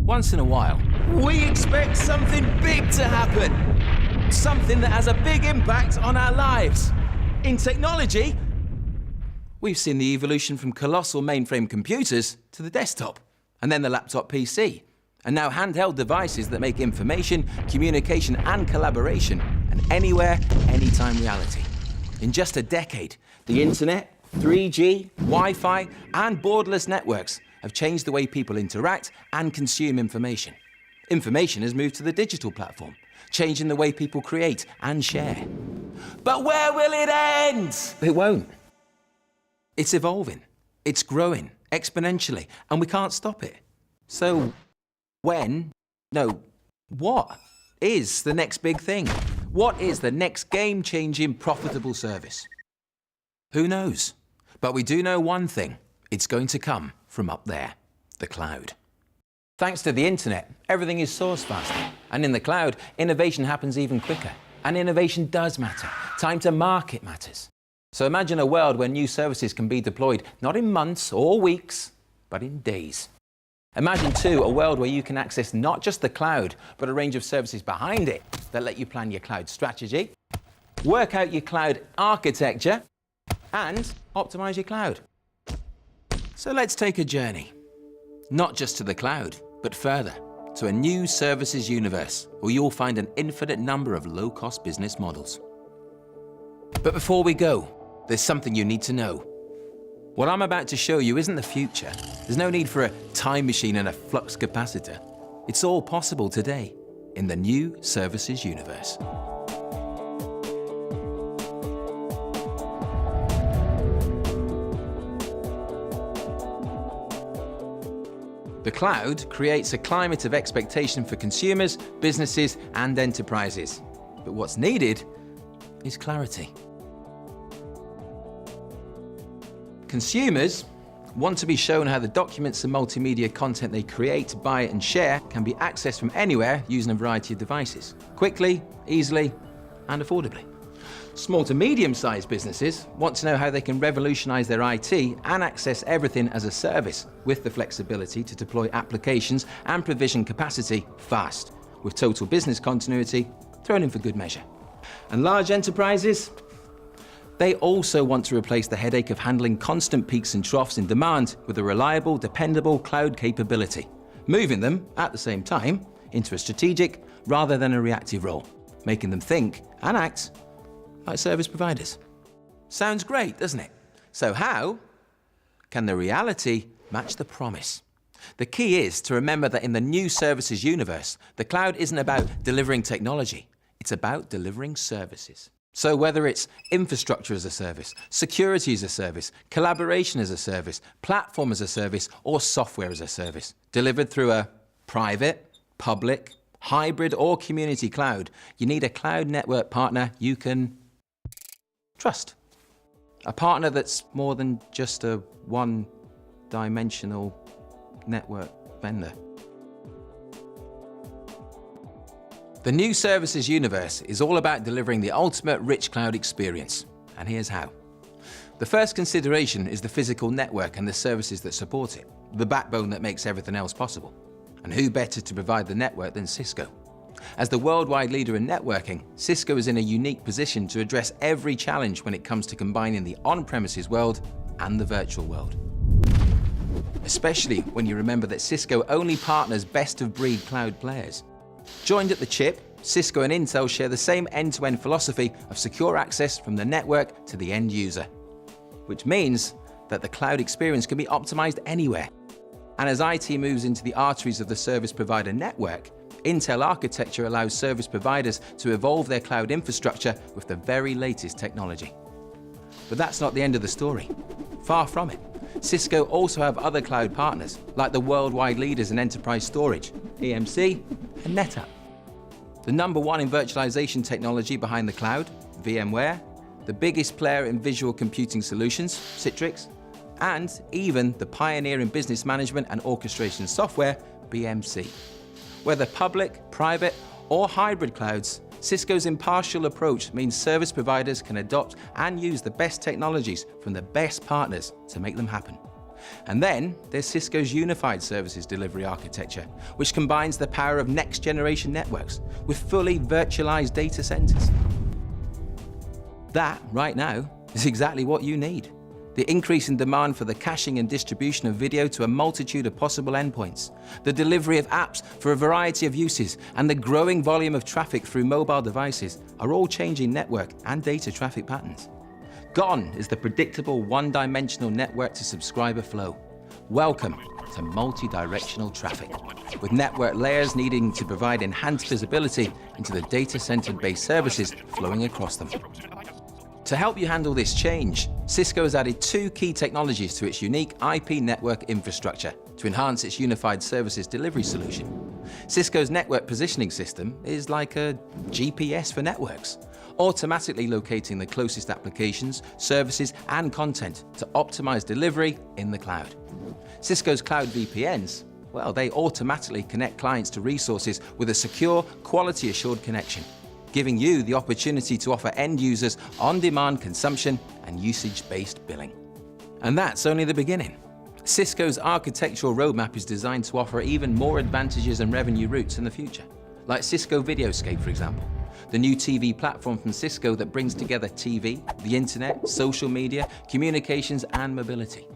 Once in a while, we expect something big to happen. Something that has a big impact on our lives. In technology, we've seen the evolution from colossal mainframe computers to the desktop, and then the laptop PC, and now handheld devices that make information, communication, and collaboration an anywhere, anytime reality. In just a decade, the internet, 3G, Wi-Fi, and borderless networks have changed the way people interact and consume information. Information has moved to the digital platform, changing the way people create and share. But where will it end? It won't. It's evolving, it's growing exponentially, and we can't stop it. So what is the next big thing? What is the next game-changing, profitable service? Who knows? But we do know one thing. It's going to come from up there, the cloud. Thanks to the internet, everything is sourced faster. And in the cloud, innovation happens even quicker. And innovation does matter. Time to market matters. So imagine a world where new services can be deployed not in months or weeks, but in days. Imagine, too, a world where you can access not just the cloud, but a range of services behind it that let you plan your cloud strategy, work out your cloud architecture, and optimize your cloud. So let's take a journey, not just to the cloud, but further, to a new services universe where you'll find an infinite number of low-cost business models. But before we go, there's something you need to know. What I'm about to show you isn't the future. There's no need for a time machine and a flux capacitor. It's all possible today in the new services universe. The cloud creates a climate of expectation for consumers, businesses, and enterprises. But what's needed is clarity. Consumers want to be shown how the documents and multimedia content they create, buy, and share can be accessed from anywhere using a variety of devices, quickly, easily, and affordably. Small to medium-sized businesses want to know how they can revolutionize their IT and access everything as a service with the flexibility to deploy applications and provision capacity fast, with total business continuity thrown in for good measure. And large enterprises, they also want to replace the headache of handling constant peaks and troughs in demand with a reliable, dependable cloud capability, moving them, at the same time, into a strategic rather than a reactive role, making them think and act like service providers. Sounds great, doesn't it? So how can the reality match the promise? The key is to remember that in the new services universe, the cloud isn't about delivering technology, it's about delivering services. So whether it's infrastructure as a service, security as a service, collaboration as a service, platform as a service, or software as a service, delivered through a private, public, hybrid, or community cloud, you need a cloud network partner you can trust. A partner that's more than just a one-dimensional network vendor. The new services universe is all about delivering the ultimate rich cloud experience, and here's how. The first consideration is the physical network and the services that support it, the backbone that makes everything else possible. And who better to provide the network than Cisco? As the worldwide leader in networking, Cisco is in a unique position to address every challenge when it comes to combining the on-premises world and the virtual world. Especially when you remember that Cisco only partners best-of-breed cloud players. Joined at the chip, Cisco and Intel share the same end-to-end philosophy of secure access from the network to the end user, which means that the cloud experience can be optimized anywhere. And as IT moves into the arteries of the service provider network, Intel architecture allows service providers to evolve their cloud infrastructure with the very latest technology. But that's not the end of the story. Far from it. Cisco also have other cloud partners, like the worldwide leaders in enterprise storage, EMC and NetApp. The #1 in virtualization technology behind the cloud, VMware, the biggest player in visual computing solutions, Citrix, and even the pioneer in business management and orchestration software, BMC. Whether public, private, or hybrid clouds, Cisco's impartial approach means service providers can adopt and use the best technologies from the best partners to make them happen. And then there's Cisco's unified services delivery architecture, which combines the power of next-generation networks with fully virtualized data centers. That, right now, is exactly what you need. The increase in demand for the caching and distribution of video to a multitude of possible endpoints, the delivery of apps for a variety of uses, and the growing volume of traffic through mobile devices are all changing network and data traffic patterns. Gone is the predictable one-dimensional network-to-subscriber flow. Welcome to multi-directional traffic, with network layers needing to provide enhanced visibility into the data-center-based services flowing across them. To help you handle this change, Cisco has added two key technologies to its unique IP network infrastructure to enhance its unified services delivery solution. Cisco's network positioning system is like a GPS for networks, automatically locating the closest applications, services, and content to optimize delivery in the cloud. Cisco's cloud VPNs, well, they automatically connect clients to resources with a secure, quality-assured connection, giving you the opportunity to offer end users on-demand consumption and usage-based billing. And that's only the beginning. Cisco's architectural roadmap is designed to offer even more advantages and revenue routes in the future, like Cisco Videoscape, for example, the new TV platform from Cisco that brings together TV, the internet, social media, communications, and mobility.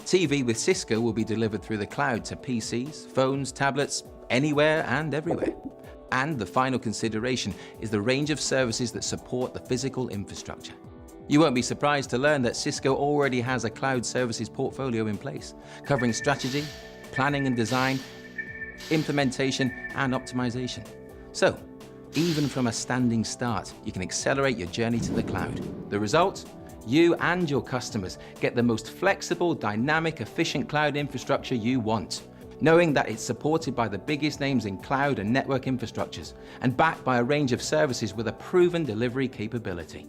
TV with Cisco will be delivered through the cloud to PCs, phones, tablets, anywhere and everywhere. And the final consideration is the range of services that support the physical infrastructure. You won't be surprised to learn that Cisco already has a cloud services portfolio in place, covering strategy, planning and design, implementation, and optimization. So, even from a standing start, you can accelerate your journey to the cloud. The result? You and your customers get the most flexible, dynamic, efficient cloud infrastructure you want, knowing that it's supported by the biggest names in cloud and network infrastructures, and backed by a range of services with a proven delivery capability.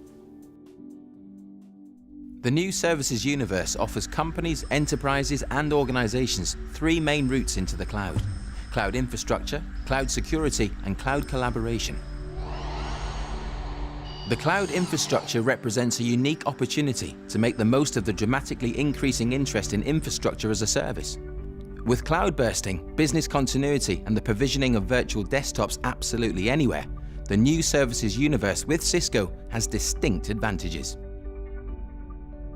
The new services universe offers companies, enterprises, and organizations three main routes into the cloud: cloud infrastructure, cloud security, and cloud collaboration. The cloud infrastructure represents a unique opportunity to make the most of the dramatically increasing interest in infrastructure as a service. With cloud bursting, business continuity, and the provisioning of virtual desktops absolutely anywhere, the new services universe with Cisco has distinct advantages.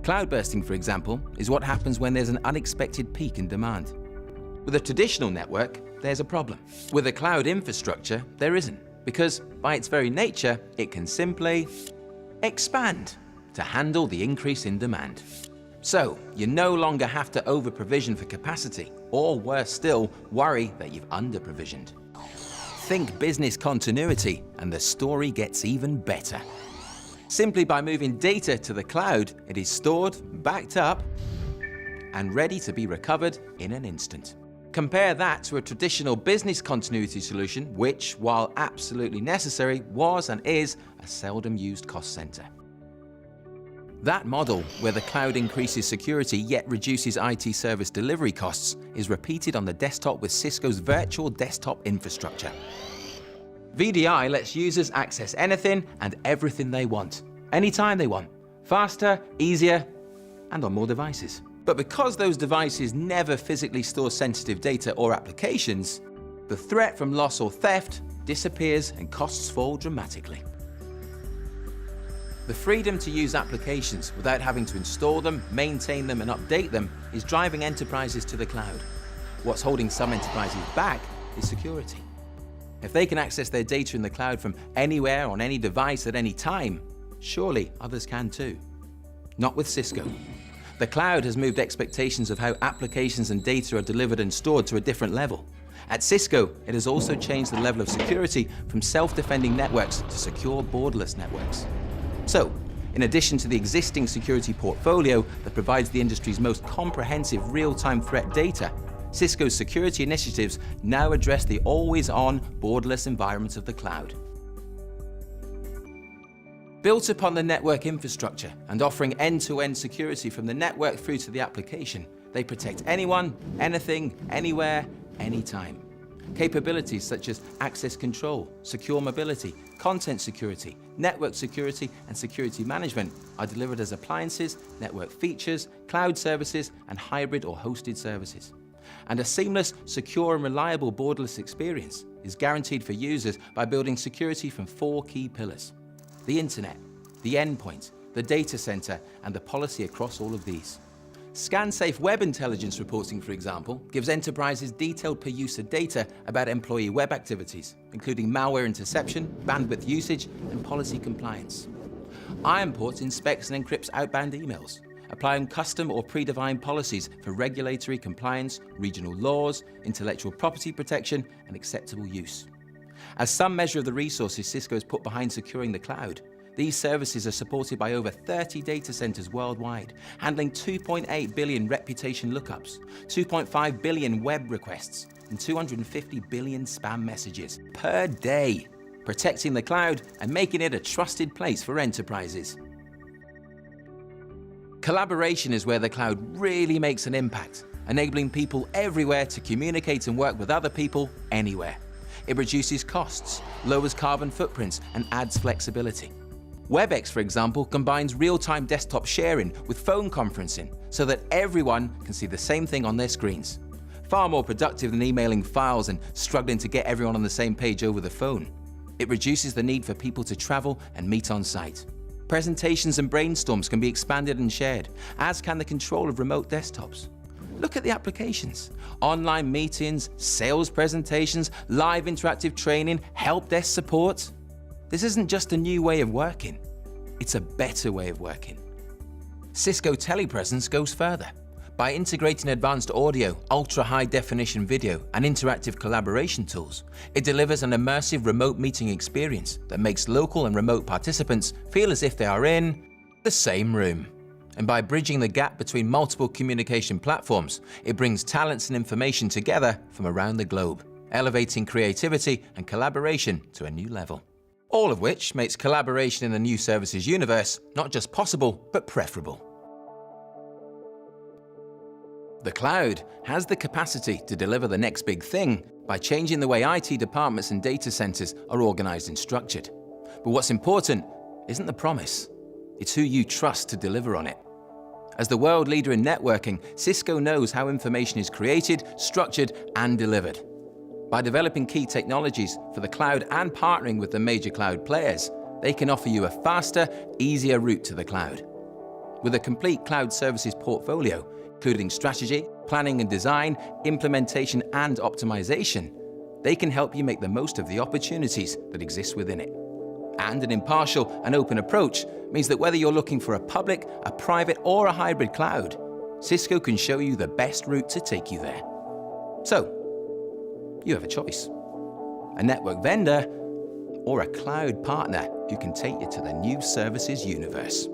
Cloud bursting, for example, is what happens when there's an unexpected peak in demand. With a traditional network, there's a problem. With a cloud infrastructure, there isn't, because by its very nature, it can simply expand to handle the increase in demand. So, you no longer have to over-provision for capacity, or worse still, worry that you've under-provisioned. Think business continuity, and the story gets even better. Simply by moving data to the cloud, it is stored, backed up, and ready to be recovered in an instant. Compare that to a traditional business continuity solution, which, while absolutely necessary, was and is a seldom used cost center. That model, where the cloud increases security yet reduces IT service delivery costs, is repeated on the desktop with Cisco's virtual desktop infrastructure. VDI lets users access anything and everything they want, anytime they want, faster, easier, and on more devices. But because those devices never physically store sensitive data or applications, the threat from loss or theft disappears and costs fall dramatically. The freedom to use applications without having to install them, maintain them, and update them is driving enterprises to the cloud. What's holding some enterprises back is security. If they can access their data in the cloud from anywhere on any device at any time, surely others can too. Not with Cisco. The cloud has moved expectations of how applications and data are delivered and stored to a different level. At Cisco, it has also changed the level of security from self-defending networks to secure borderless networks. So, in addition to the existing security portfolio that provides the industry's most comprehensive real-time threat data, Cisco's security initiatives now address the always-on, borderless environment of the cloud. Built upon the network infrastructure and offering end-to-end security from the network through to the application, they protect anyone, anything, anywhere, anytime. Capabilities such as access control, secure mobility, content security, network security, and security management are delivered as appliances, network features, cloud services, and hybrid or hosted services. And a seamless, secure, and reliable borderless experience is guaranteed for users by building security from 4 key pillars: the internet, the endpoint, the data center, and the policy across all of these. ScanSafe Web Intelligence reporting, for example, gives enterprises detailed per-user data about employee web activities, including malware interception, bandwidth usage, and policy compliance. IronPort inspects and encrypts outbound emails, applying custom or predefined policies for regulatory compliance, regional laws, intellectual property protection, and acceptable use. As some measure of the resources Cisco has put behind securing the cloud, these services are supported by over 30 data centers worldwide, handling 2.8 billion reputation lookups, 2.5 billion web requests, and 250 billion spam messages per day, protecting the cloud and making it a trusted place for enterprises. Collaboration is where the cloud really makes an impact, enabling people everywhere to communicate and work with other people anywhere. It reduces costs, lowers carbon footprints, and adds flexibility. WebEx, for example, combines real-time desktop sharing with phone conferencing so that everyone can see the same thing on their screens. Far more productive than emailing files and struggling to get everyone on the same page over the phone. It reduces the need for people to travel and meet on site. Presentations and brainstorms can be expanded and shared, as can the control of remote desktops. Look at the applications: online meetings, sales presentations, live interactive training, help desk support. This isn't just a new way of working, it's a better way of working. Cisco Telepresence goes further. By integrating advanced audio, ultra-high definition video, and interactive collaboration tools, it delivers an immersive remote meeting experience that makes local and remote participants feel as if they are in the same room. And by bridging the gap between multiple communication platforms, it brings talents and information together from around the globe, elevating creativity and collaboration to a new level. All of which makes collaboration in the new services universe not just possible, but preferable. The cloud has the capacity to deliver the next big thing by changing the way IT departments and data centers are organized and structured. But what's important isn't the promise, it's who you trust to deliver on it. As the world leader in networking, Cisco knows how information is created, structured, and delivered. By developing key technologies for the cloud and partnering with the major cloud players, they can offer you a faster, easier route to the cloud. With a complete cloud services portfolio, including strategy, planning and design, implementation and optimization, they can help you make the most of the opportunities that exist within it. And an impartial and open approach means that whether you're looking for a public, a private, or a hybrid cloud, Cisco can show you the best route to take you there. So, you have a choice: a network vendor or a cloud partner who can take you to the new services universe.